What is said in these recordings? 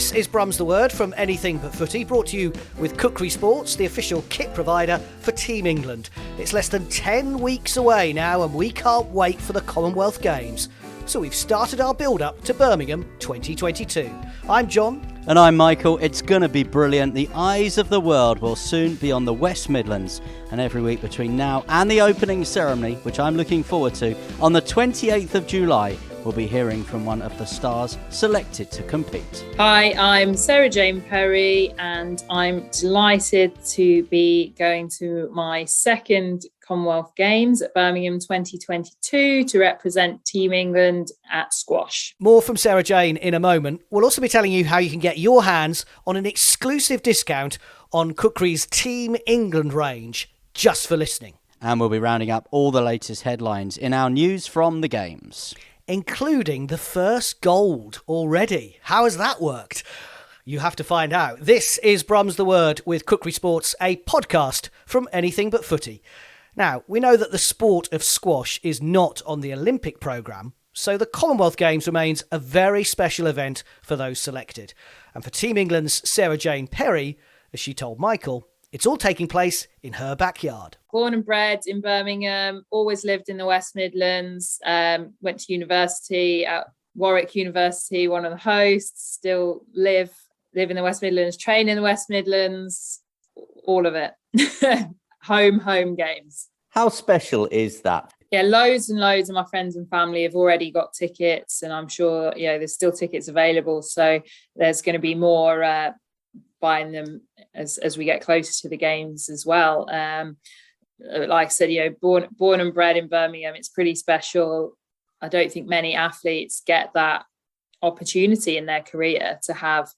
This is Brum's the Word from Anything But Footy, brought to you with Kukri Sports, the official kit provider for Team England. It's less than 10 weeks away now and we can't wait for the Commonwealth Games. So we've started our build-up to Birmingham 2022. I'm John. And I'm Michael. It's going to be brilliant. The eyes of the world will soon be on the West Midlands. And every week between now and the opening ceremony, which I'm looking forward to, on the 28th of July, we'll be hearing from one of the stars selected to compete. Hi, I'm SarahJane Perry and I'm delighted to be going to my second Commonwealth Games at Birmingham 2022 to represent Team England at squash. More from SarahJane in a moment. We'll also be telling you how you can get your hands on an exclusive discount on Kukri's Team England range just for listening. And we'll be rounding up all the latest headlines in our news from the Games, including the first gold already. How has that worked? You have to find out. This is Brum's the Word with Kukri Sports, a podcast from Anything But Footy. Now, we know that the sport of squash is not on the Olympic programme, so the Commonwealth Games remains a very special event for those selected. And for Team England's SarahJane Perry, as she told Michael, it's all taking place in her backyard. Born and bred in Birmingham, always lived in the West Midlands, went to university at Warwick University, one of the hosts, still live in the West Midlands, train in the West Midlands, all of it. home games. How special is that? Yeah, loads and loads of my friends and family have already got tickets, and I'm sure there's still tickets available. So there's going to be more buying them as we get closer to the games as well. Like I said, born and bred in Birmingham, it's pretty special. I don't think many athletes get that opportunity in their career to have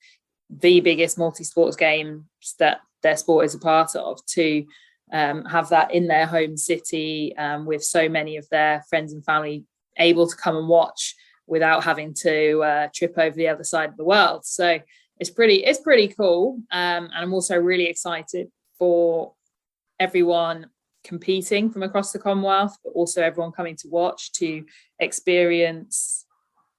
the biggest multi-sports games that their sport is a part of, to have that in their home city, with so many of their friends and family able to come and watch without having to trip over the other side of the world. So it's pretty cool. And I'm also really excited for everyone competing from across the Commonwealth, but also everyone coming to watch, to experience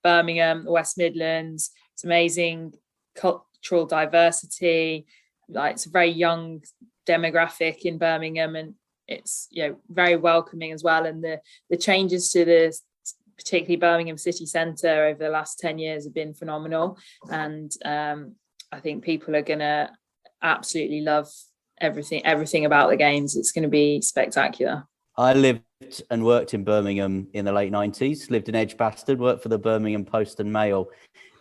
Birmingham, the West Midlands. It's amazing cultural diversity. Like, it's a very young demographic in Birmingham, and it's very welcoming as well. And the changes to the particularly Birmingham city centre over the last 10 years have been phenomenal, and I think people are gonna absolutely love everything about the games. It's going to be spectacular. I lived and worked in Birmingham in the late 90s, lived in Edgbaston, worked for the Birmingham Post and Mail.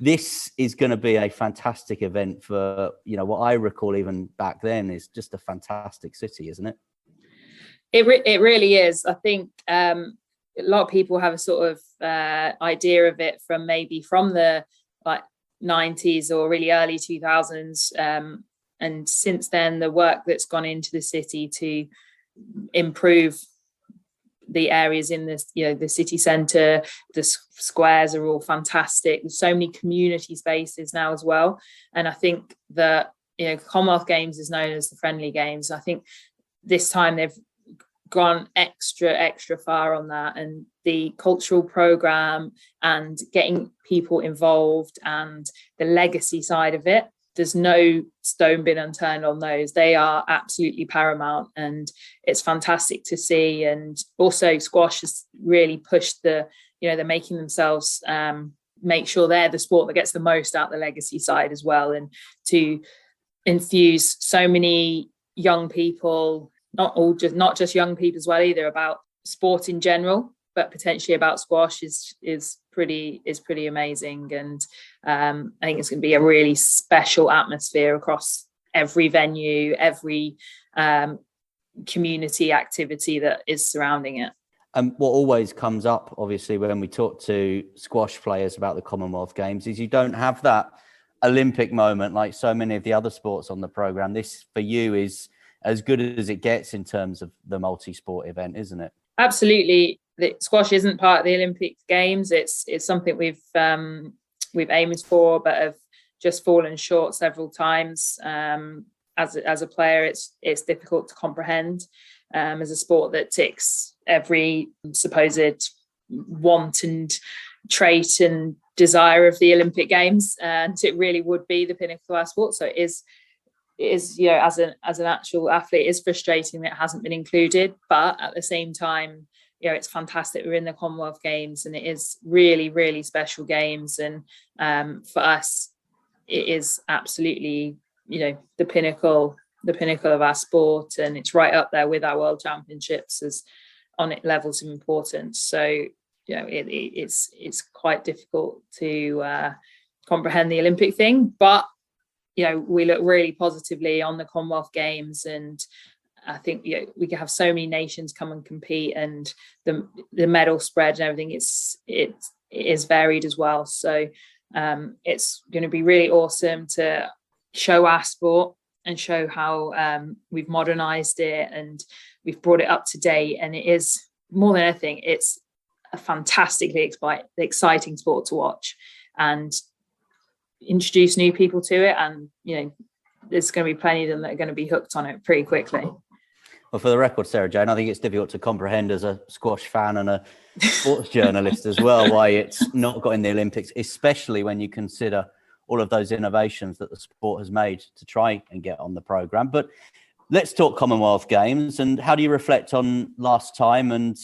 This is going to be a fantastic event for, what I recall even back then is just a fantastic city, isn't it? It really is. I think a lot of people have a sort of idea of it from the 90s or really early 2000s. And since then, the work that's gone into the city to improve the areas in this, the city centre, the squares are all fantastic. There's so many community spaces now as well. And I think that, Commonwealth Games is known as the friendly games. I think this time they've gone extra far on that, and the cultural programme and getting people involved and the legacy side of it. There's no stone been unturned on those. They are absolutely paramount, and it's fantastic to see. And also squash has really pushed they're making themselves make sure they're the sport that gets the most out the legacy side as well, and to infuse so many young people, not just young people as well either, about sport in general, but potentially about squash is pretty amazing. And I think it's going to be a really special atmosphere across every venue, every community activity that is surrounding it. And what always comes up, obviously, when we talk to squash players about the Commonwealth Games is you don't have that Olympic moment like so many of the other sports on the programme. This, for you, is as good as it gets in terms of the multi-sport event, isn't it? Absolutely. The squash isn't part of the Olympic Games. It's something we've aimed for, but have just fallen short several times. As a player, it's difficult to comprehend. As a sport that ticks every supposed want and trait and desire of the Olympic Games, and it really would be the pinnacle of our sport. So it is, as an actual athlete, it's frustrating that it hasn't been included, but at the same time, it's fantastic we're in the Commonwealth Games, and it is really, really special games. And for us, it is absolutely, the pinnacle of our sport, and it's right up there with our World Championships as on it levels of importance. So it's quite difficult to comprehend the Olympic thing, but we look really positively on the Commonwealth Games, and I think we can have so many nations come and compete, and the medal spread and everything it is varied as well. So it's going to be really awesome to show our sport and show how we've modernized it and we've brought it up to date. And it is, more than anything, it's a fantastically exciting sport to watch and introduce new people to it. And there's going to be plenty of them that are going to be hooked on it pretty quickly. Well, for the record, SarahJane, I think it's difficult to comprehend as a squash fan and a sports journalist as well why it's not got in the Olympics, especially when you consider all of those innovations that the sport has made to try and get on the programme. But let's talk Commonwealth Games. And how do you reflect on last time and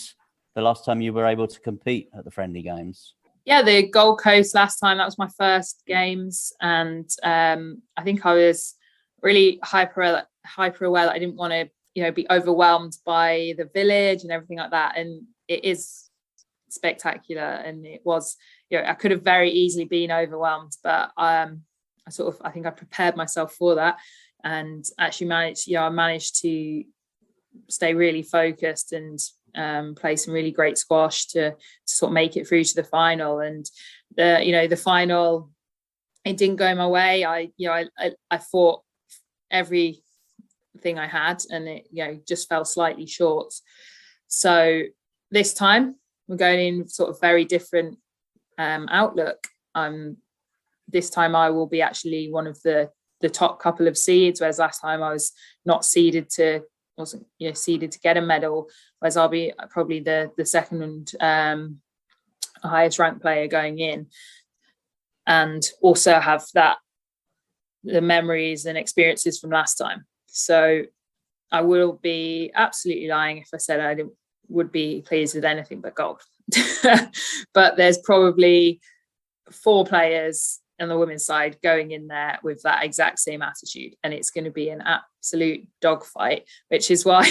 the last time you were able to compete at the Friendly Games? Yeah, the Gold Coast last time, that was my first games. And I think I was really hyper aware that I didn't want to be overwhelmed by the village and everything like that. And it is spectacular. And it was, I could have very easily been overwhelmed, but I think I prepared myself for that, and actually managed to stay really focused and play some really great squash to sort of make it through to the final. And the final, it didn't go my way. I fought every thing I had, and it just fell slightly short. So this time we're going in sort of very different outlook. This time I will be actually one of the top couple of seeds, whereas last time I was not wasn't seeded to get a medal, whereas I'll be probably the second and highest ranked player going in, and also have the memories and experiences from last time. So I will be absolutely lying if I said I would be pleased with anything but gold. But there's probably 4 players on the women's side going in there with that exact same attitude, and it's going to be an absolute dogfight, which is why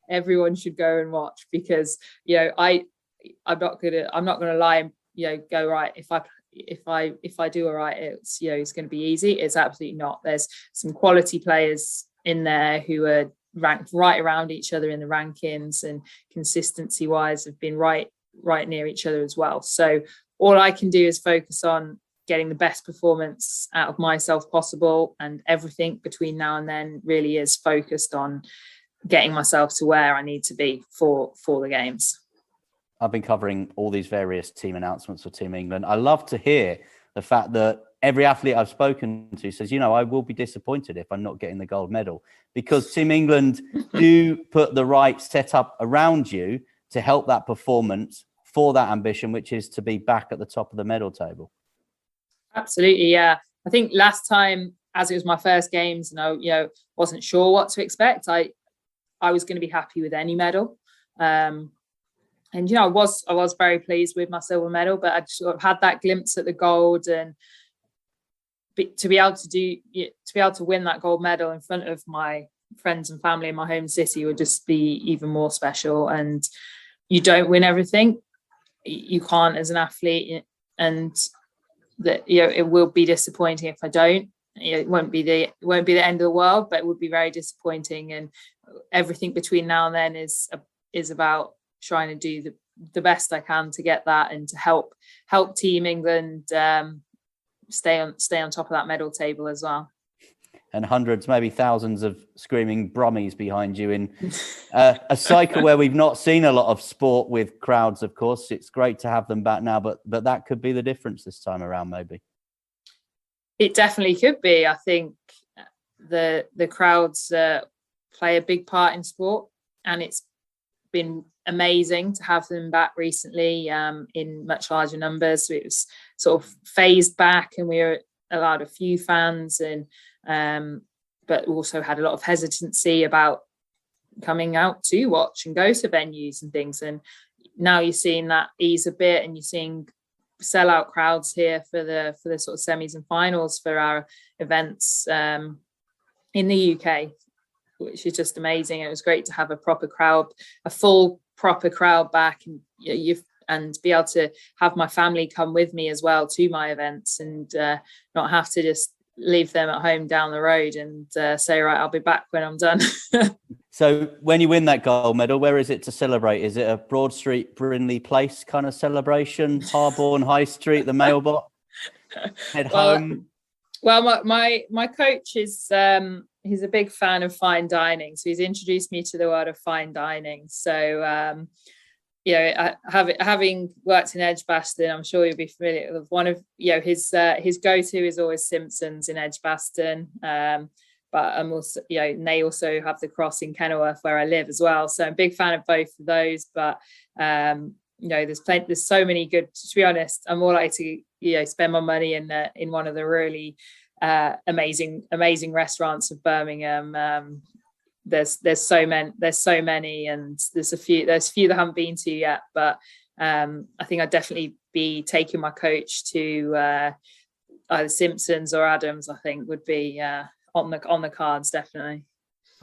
everyone should go and watch, because I'm not gonna lie and go, right, if I do all right, it's it's going to be easy. It's absolutely not. There's some quality players in there who are ranked right around each other in the rankings, and consistency wise have been right near each other as well. So all I can do is focus on getting the best performance out of myself possible, and everything between now and then really is focused on getting myself to where I need to be for the games. I've been covering all these various team announcements for Team England. I love to hear the fact that every athlete I've spoken to says, I will be disappointed if I'm not getting the gold medal, because Team England do put the right setup around you to help that performance for that ambition, which is to be back at the top of the medal table. Absolutely, yeah. I think last time, as it was my first games, and I wasn't sure what to expect, I was going to be happy with any medal. And I was very pleased with my silver medal, but I sort of had that glimpse at the gold, and to be able to win that gold medal in front of my friends and family in my home city would just be even more special. And you don't win everything, you can't as an athlete, and that it will be disappointing if I don't. It won't be the end of the world, but it would be very disappointing. And everything between now and then is about trying to do the best I can to get that, and to help Team England stay on top of that medal table as well. And hundreds, maybe thousands of screaming Brummies behind you in a cycle where we've not seen a lot of sport with crowds. Of course, it's great to have them back now, but that could be the difference this time around. Maybe it definitely could be. I think the crowds play a big part in sport, and it's been amazing to have them back recently in much larger numbers. It was sort of phased back, and we were allowed a few fans, and but also had a lot of hesitancy about coming out to watch and go to venues and things. And now you're seeing that ease a bit, and you're seeing sellout crowds here for the sort of semis and finals for our events in the UK, which is just amazing. It was great to have a proper crowd, a full proper crowd back, and be able to have my family come with me as well to my events, and not have to just leave them at home down the road and say, right, I'll be back when I'm done. So when you win that gold medal, where is it to celebrate? Is it a Broad Street, Brindley Place kind of celebration? Harborne High Street, the Mailbot? Head home? Well, my coach is he's a big fan of fine dining, so he's introduced me to the world of fine dining. So having worked in Edgbaston, I'm sure you'll be familiar with one of his go-to is always Simpsons in Edgbaston. But I'm also, and they also have the Cross in Kenilworth where I live as well. So I'm a big fan of both of those. But there's so many good. To be honest, I'm more likely to spend my money in one of the really amazing restaurants of Birmingham. There's so many, and there's a few that I haven't been to yet. But I think I'd definitely be taking my coach to either Simpsons or Adams. I think would be on the cards, definitely.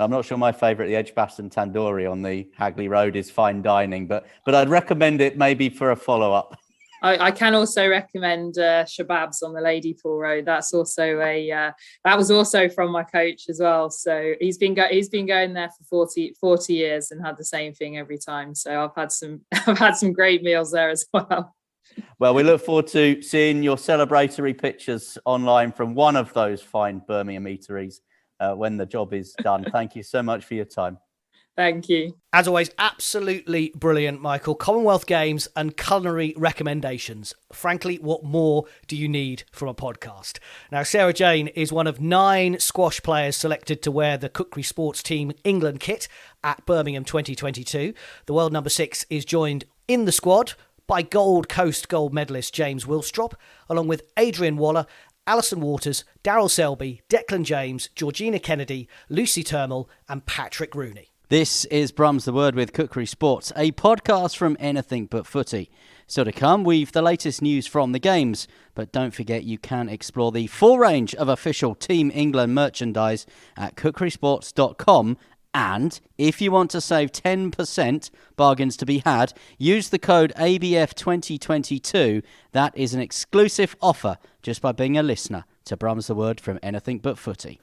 I'm not sure my favourite, the Edgbaston Tandoori on the Hagley Road, is fine dining, but I'd recommend it maybe for a follow-up. I can also recommend Shababs on the Ladypool Road. That's also that was also from my coach as well. So he's been going there for 40 years and had the same thing every time. So I've had some great meals there as well. Well, we look forward to seeing your celebratory pictures online from one of those fine Birmingham eateries when the job is done. Thank you so much for your time. Thank you. As always, absolutely brilliant, Michael. Commonwealth Games and culinary recommendations. Frankly, what more do you need from a podcast? Now, SarahJane is one of 9 squash players selected to wear the Kukri Sports Team England kit at Birmingham 2022. The world number 6 is joined in the squad by Gold Coast gold medalist James Willstrop, along with Adrian Waller, Alison Waters, Daryl Selby, Declan James, Georgina Kennedy, Lucy Turnbull and Patrick Rooney. This is Brum's The Word with Kukri Sports, a podcast from Anything But Footy. Still to come, we've the latest news from the games, but don't forget you can explore the full range of official Team England merchandise at kukrisports.com. And if you want to save 10%, bargains to be had, use the code ABF2022. That is an exclusive offer just by being a listener to Brum's The Word from Anything But Footy.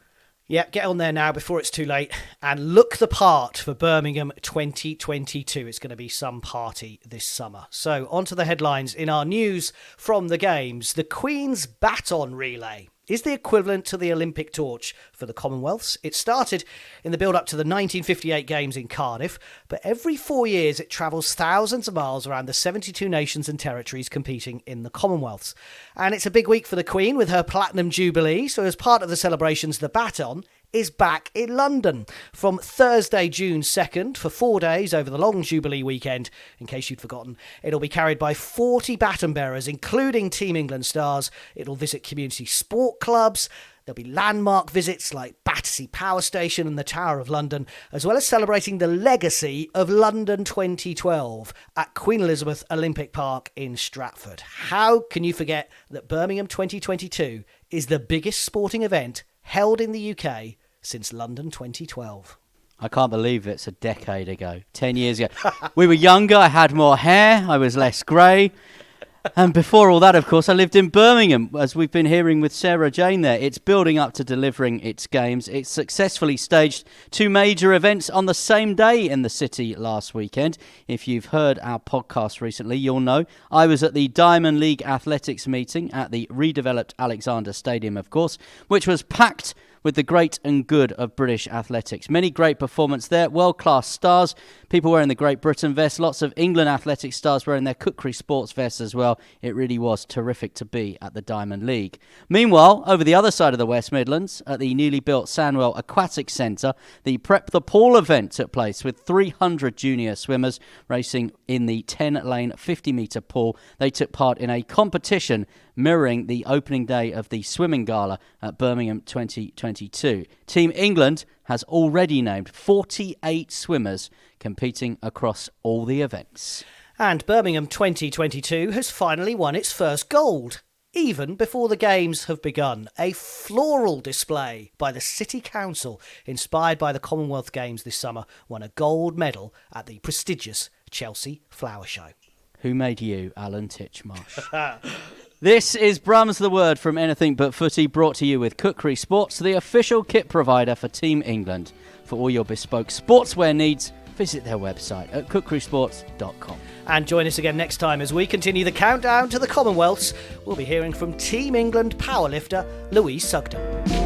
Yeah, get on there now before it's too late and look the part for Birmingham 2022. It's going to be some party this summer. So on to the headlines in our news from the games. The Queen's Baton Relay is the equivalent to the Olympic torch for the Commonwealths. It started in the build-up to the 1958 Games in Cardiff, but every 4 years it travels thousands of miles around the 72 nations and territories competing in the Commonwealths. And it's a big week for the Queen with her Platinum Jubilee, so as part of the celebrations, the baton is back in London from Thursday, June 2nd for 4 days over the long Jubilee weekend. In case you'd forgotten, it'll be carried by 40 baton bearers, including Team England stars. It'll visit community sport clubs. There'll be landmark visits like Battersea Power Station and the Tower of London, as well as celebrating the legacy of London 2012 at Queen Elizabeth Olympic Park in Stratford. How can you forget that Birmingham 2022 is the biggest sporting event held in the UK since London 2012. I can't believe it's a decade ago, 10 years ago. We were younger, I had more hair, I was less grey. And before all that, of course, I lived in Birmingham, as we've been hearing with SarahJane there. It's building up to delivering its games. It successfully staged 2 major events on the same day in the city last weekend. If you've heard our podcast recently, you'll know I was at the Diamond League Athletics meeting at the redeveloped Alexander Stadium, of course, which was packed with the great and good of British athletics. Many great performances there, world-class stars, people wearing the Great Britain vest, lots of England athletics stars wearing their Kukri Sports vests as well. It really was terrific to be at the Diamond League. Meanwhile, over the other side of the West Midlands, at the newly built Sandwell Aquatic Centre, the Prep the Pool event took place with 300 junior swimmers racing in the 10-lane 50-metre pool. They took part in a competition mirroring the opening day of the swimming gala at Birmingham 2022. Team England has already named 48 swimmers competing across all the events. And Birmingham 2022 has finally won its first gold, even before the games have begun. A floral display by the City Council, inspired by the Commonwealth Games this summer, won a gold medal at the prestigious Chelsea Flower Show. Who made you, Alan Titchmarsh? This is Brum's The Word from Anything But Footy, brought to you with Kukri Sports, the official kit provider for Team England. For all your bespoke sportswear needs, visit their website at kukrisports.com. And join us again next time as we continue the countdown to the Commonwealths. We'll be hearing from Team England powerlifter Louise Sugden.